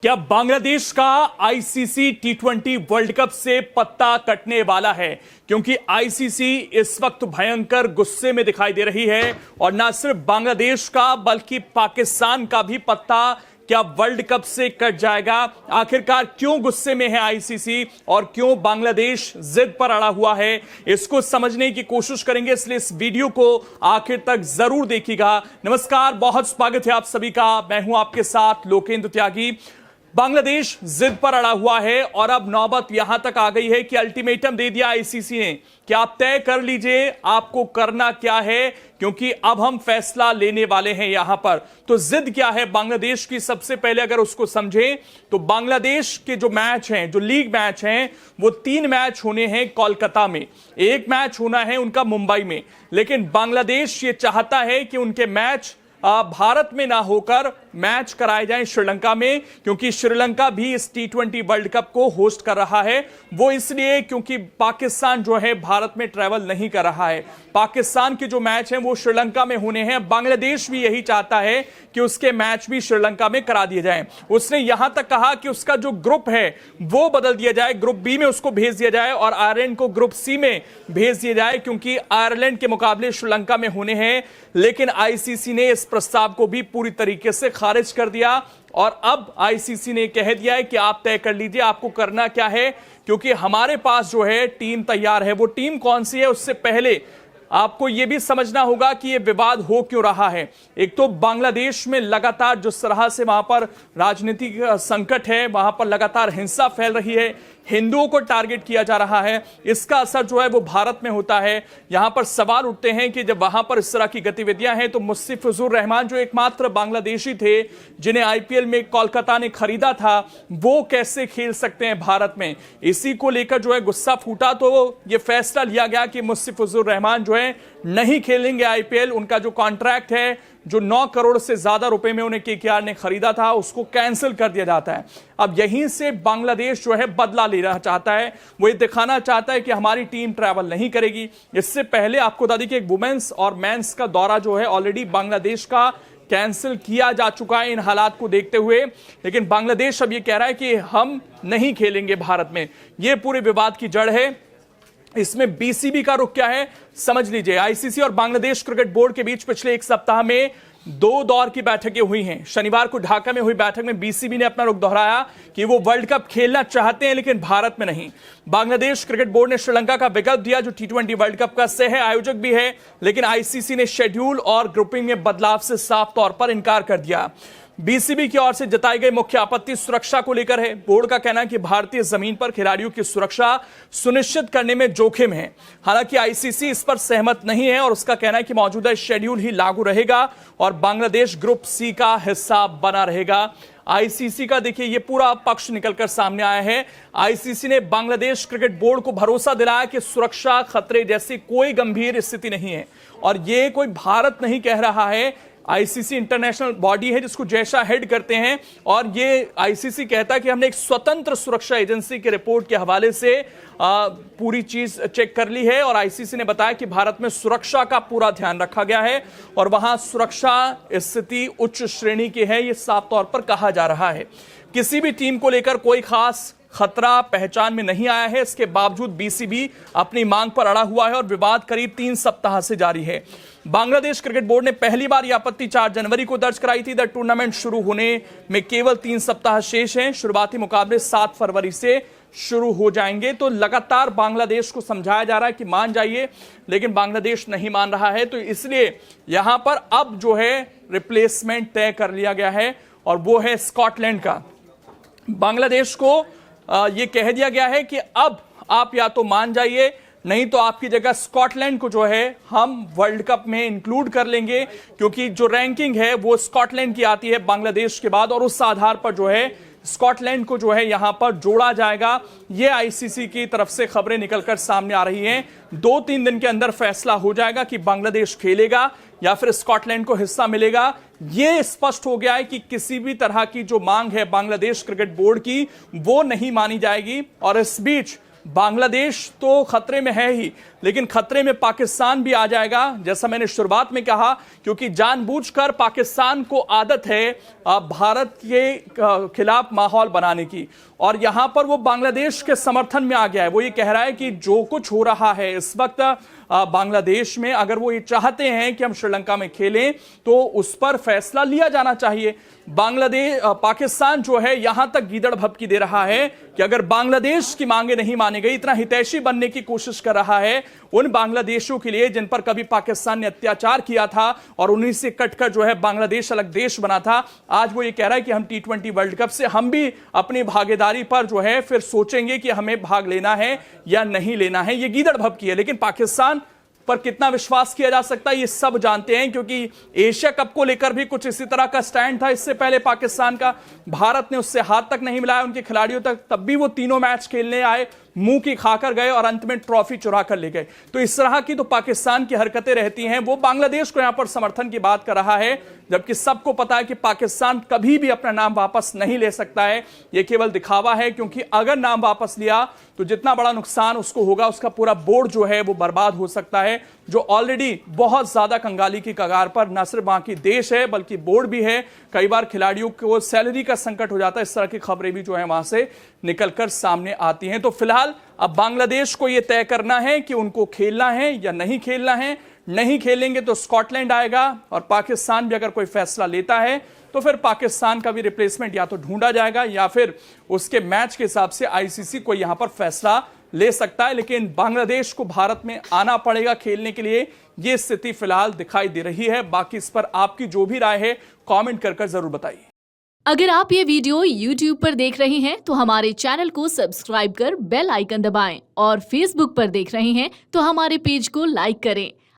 क्या बांग्लादेश का आईसीसी टी20 world cup से पत्ता कटने वाला है? क्योंकि आईसीसी इस वक्त भयंकर गुस्से में दिखाई दे रही है और ना सिर्फ बांग्लादेश का बल्कि पाकिस्तान का भी पत्ता क्या वर्ल्ड कप से कट जाएगा? आखिरकार क्यों गुस्से में है आईसीसी और क्यों बांग्लादेश जिद पर अड़ा हुआ है, इसको समझने की कोशिश करेंगे, इसलिए इस वीडियो को आखिर तक जरूर देखिएगा। नमस्कार, बहुत स्वागत है आप सभी का। मैं हूं आपके साथ लोकेंद्र त्यागी। बांग्लादेश जिद पर अड़ा हुआ है और अब नौबत यहां तक आ गई है कि अल्टीमेटम दे दिया आईसीसी ने कि आप तय कर लीजिए आपको करना क्या है, क्योंकि अब हम फैसला लेने वाले हैं यहां पर। तो जिद क्या है बांग्लादेश की? सबसे पहले अगर उसको समझें तो बांग्लादेश के जो मैच हैं, जो लीग मैच हैं, वो 3 मैच होने हैं कोलकाता में, 1 मैच होना है उनका मुंबई में। लेकिन बांग्लादेश ये चाहता है कि उनके मैच भारत में ना होकर मैच कराए जाएं श्रीलंका में, क्योंकि श्रीलंका भी इस टी20 वर्ल्ड कप को होस्ट कर रहा है। वो इसलिए क्योंकि पाकिस्तान जो है भारत में ट्रैवल नहीं कर रहा है। पाकिस्तान के जो मैच हैं वो श्रीलंका में होने हैं। बांग्लादेश भी यही चाहता है कि उसके मैच भी श्रीलंका में करा दिए जाएं। उसने यहां तक कहा कि उसका जो ग्रुप है वो बदल दिया जाए, ग्रुप बी में उसको भेज दिया जाए और आयरलैंड को ग्रुप सी में भेज दिया जाए, क्योंकि आयरलैंड के मुकाबले श्रीलंका में होने हैं। लेकिन आईसीसी ने इस प्रस्ताव को भी पूरी तरीके से खारिज कर दिया और अब आईसीसी ने कह दिया है कि आप तय कर लीजिए आपको करना क्या है, क्योंकि हमारे पास जो है टीम तैयार है। वो टीम कौन सी है उससे पहले आपको यह भी समझना होगा कि यह विवाद हो क्यों रहा है। एक तो बांग्लादेश में लगातार जिस तरह से वहां पर राजनीतिक संकट है, वहां पर लगातार हिंसा फैल रही है, हिंदुओं को टारगेट किया जा रहा है, इसका असर जो है वो भारत में होता है। यहां पर सवाल उठते हैं कि जब वहां पर इस तरह की गतिविधियां हैं तो मुस्तफिजुर रहमान जो एकमात्र बांग्लादेशी थे जिन्हें आईपीएल में कोलकाता ने खरीदा था, वो कैसे खेल सकते हैं भारत में? इसी को लेकर जो है गुस्सा फूटा, तो ये फैसला लिया गया कि मुस्तफिजुर रहमान जो है नहीं खेलेंगे आईपीएल। उनका जो कॉन्ट्रैक्ट है, जो 9 करोड़ से ज्यादा रुपए में उन्हें केकेआर ने खरीदा था, उसको कैंसिल कर दिया जाता है। अब यहीं से बांग्लादेश जो है बदला लेना चाहता है। वो ये दिखाना चाहता है कि हमारी टीम ट्रैवल नहीं करेगी। इससे पहले आपको बता दें कि एक वुमेन्स और मेंस का दौरा जो है ऑलरेडी बांग्लादेश का कैंसिल किया जा चुका है इन हालात को देखते हुए। लेकिन बांग्लादेश अब ये कह रहा है कि हम नहीं खेलेंगे भारत में। ये पूरे विवाद की जड़ है। इसमें बीसीबी का रुख क्या है समझ लीजिए। आईसीसी और बांग्लादेश क्रिकेट बोर्ड के बीच पिछले 1 सप्ताह में 2 दौर की बैठकें हुई हैं। शनिवार को ढाका में हुई बैठक में बीसीबी ने अपना रुख दोहराया कि वो वर्ल्ड कप खेलना चाहते हैं लेकिन भारत में नहीं। बांग्लादेश क्रिकेट बोर्ड ने श्रीलंका का विकल्प दिया जो टी20 वर्ल्ड कप का सह आयोजक भी है, लेकिन आईसीसी ने शेड्यूल और ग्रुपिंग में बदलाव से साफ तौर पर इनकार कर दिया। बीसीबी की ओर से जताई गई मुख्य आपत्ति सुरक्षा को लेकर है। बोर्ड का कहना है कि भारतीय जमीन पर खिलाड़ियों की सुरक्षा सुनिश्चित करने में जोखिम है। हालांकि आईसीसी इस पर सहमत नहीं है और उसका कहना है कि मौजूदा शेड्यूल ही लागू रहेगा और बांग्लादेश ग्रुप सी का हिस्सा बना रहेगा। आईसीसी का देखिए ये पूरा पक्ष निकलकर सामने आया है। आईसीसी ने बांग्लादेश क्रिकेट बोर्ड को भरोसा दिलाया कि सुरक्षा खतरे जैसी कोई गंभीर स्थिति नहीं है और ये कोई भारत नहीं कह रहा है। आईसीसी इंटरनेशनल बॉडी है जिसको जैसा हेड करते हैं और ये आईसीसी कहता है कि हमने एक स्वतंत्र सुरक्षा एजेंसी की रिपोर्ट के हवाले से पूरी चीज चेक कर ली है और आईसीसी ने बताया कि भारत में सुरक्षा का पूरा ध्यान रखा गया है और वहां सुरक्षा स्थिति उच्च श्रेणी की है, ये साफ तौर पर कहा जा रहा है। किसी भी टीम को लेकर कोई खास खतरा पहचान में नहीं आया है। इसके बावजूद बीसीबी अपनी मांग पर अड़ा हुआ है और विवाद करीब 3 सप्ताह से जारी है। बांग्लादेश क्रिकेट बोर्ड ने पहली बार यह आपत्ति 4 जनवरी को दर्ज कराई थी। टूर्नामेंट शुरू होने में केवल 3 सप्ताह शेष हैं। शुरुआती मुकाबले 7 फरवरी से शुरू हो जाएंगे। तो लगातार बांग्लादेश को समझाया जा रहा है कि मान जाइए, लेकिन बांग्लादेश नहीं मान रहा है। तो इसलिए यहां पर अब जो है रिप्लेसमेंट तय कर लिया गया है और वो है स्कॉटलैंड का। बांग्लादेश को ये कह दिया गया है कि अब आप या तो मान जाइए, नहीं तो आपकी जगह स्कॉटलैंड को जो है हम वर्ल्ड कप में इंक्लूड कर लेंगे, क्योंकि जो रैंकिंग है वो स्कॉटलैंड की आती है बांग्लादेश के बाद और उस आधार पर जो है स्कॉटलैंड को जो है यहां पर जोड़ा जाएगा। ये आईसीसी की तरफ से खबरें निकलकर सामने आ रही हैं। 2-3 दिन के अंदर फैसला हो जाएगा कि बांग्लादेश खेलेगा या फिर स्कॉटलैंड को हिस्सा मिलेगा। यह स्पष्ट हो गया है कि किसी भी तरह की जो मांग है बांग्लादेश क्रिकेट बोर्ड की वो नहीं मानी जाएगी। और इस बीच बांग्लादेश तो खतरे में है ही, लेकिन खतरे में पाकिस्तान भी आ जाएगा, जैसा मैंने शुरुआत में कहा, क्योंकि जानबूझकर पाकिस्तान को आदत है भारत के खिलाफ माहौल बनाने की, और यहां पर वो बांग्लादेश के समर्थन में आ गया है। वो ये कह रहा है कि जो कुछ हो रहा है इस वक्त बांग्लादेश में, अगर वो ये चाहते हैं कि हम श्रीलंका में खेलें तो उस पर फैसला लिया जाना चाहिए। पाकिस्तान जो है यहां तक गीदड़ भभकी दे रहा है कि अगर बांग्लादेश की मांगे नहीं मानी गई, इतना हितैषी बनने की कोशिश कर रहा है उन बांग्लादेशियों के लिए जिन पर कभी पाकिस्तान ने अत्याचार किया था और उन्हीं से कटकर जो है बांग्लादेश अलग देश बना था। आज वो ये कह रहा है कि हम T20 वर्ल्ड कप से हम भी अपनी भागीदारी पर जो है फिर सोचेंगे कि हमें भाग लेना है या नहीं लेना है। ये गीदड़ भभकी है, लेकिन पाकिस्तान पर कितना विश्वास किया जा सकता है ये सब जानते हैं, क्योंकि एशिया कप को लेकर भी कुछ इसी तरह का स्टैंड था इससे पहले पाकिस्तान का। भारत ने उससे हाथ तक नहीं मिलाया उनके खिलाड़ियों तक, तब भी वो तीनों मैच खेलने आए, मुंह की खाकर गए और अंत में ट्रॉफी चुरा कर ले गए। तो इस तरह की तो पाकिस्तान की हरकतें रहती हैं। वो बांग्लादेश को यहां पर समर्थन की बात कर रहा है, जबकि सबको पता है कि पाकिस्तान कभी भी अपना नाम वापस नहीं ले सकता है। यह केवल दिखावा है, क्योंकि अगर नाम वापस लिया तो जितना बड़ा नुकसान उसको होगा, उसका पूरा बोर्ड जो है वो बर्बाद हो सकता है, जो ऑलरेडी बहुत ज्यादा कंगाली की कगार पर न सिर्फ बाकी देश है बल्कि बोर्ड भी है। कई बार खिलाड़ियों को सैलरी का संकट हो जाता है। इस तरह की खबरें भी जो है वहां से निकलकर सामने आती हैं। तो फिलहाल अब बांग्लादेश को यह तय करना है कि उनको खेलना है या नहीं खेलना है। नहीं खेलेंगे तो स्कॉटलैंड आएगा, और पाकिस्तान भी अगर कोई फैसला लेता है तो फिर पाकिस्तान का भी रिप्लेसमेंट या तो ढूंढा जाएगा या फिर उसके मैच के हिसाब से आईसीसी को यहां पर फैसला ले सकता है। लेकिन बांग्लादेश को भारत में आना पड़ेगा खेलने के लिए, यह स्थिति फिलहाल दिखाई दे रही है। बाकी इस पर आपकी जो भी राय है कमेंट कर जरूर बताइए। अगर आप ये वीडियो YouTube पर देख रहे हैं तो हमारे चैनल को सब्सक्राइब कर बेल आइकन दबाएं, और Facebook पर देख रहे हैं तो हमारे पेज को लाइक करें।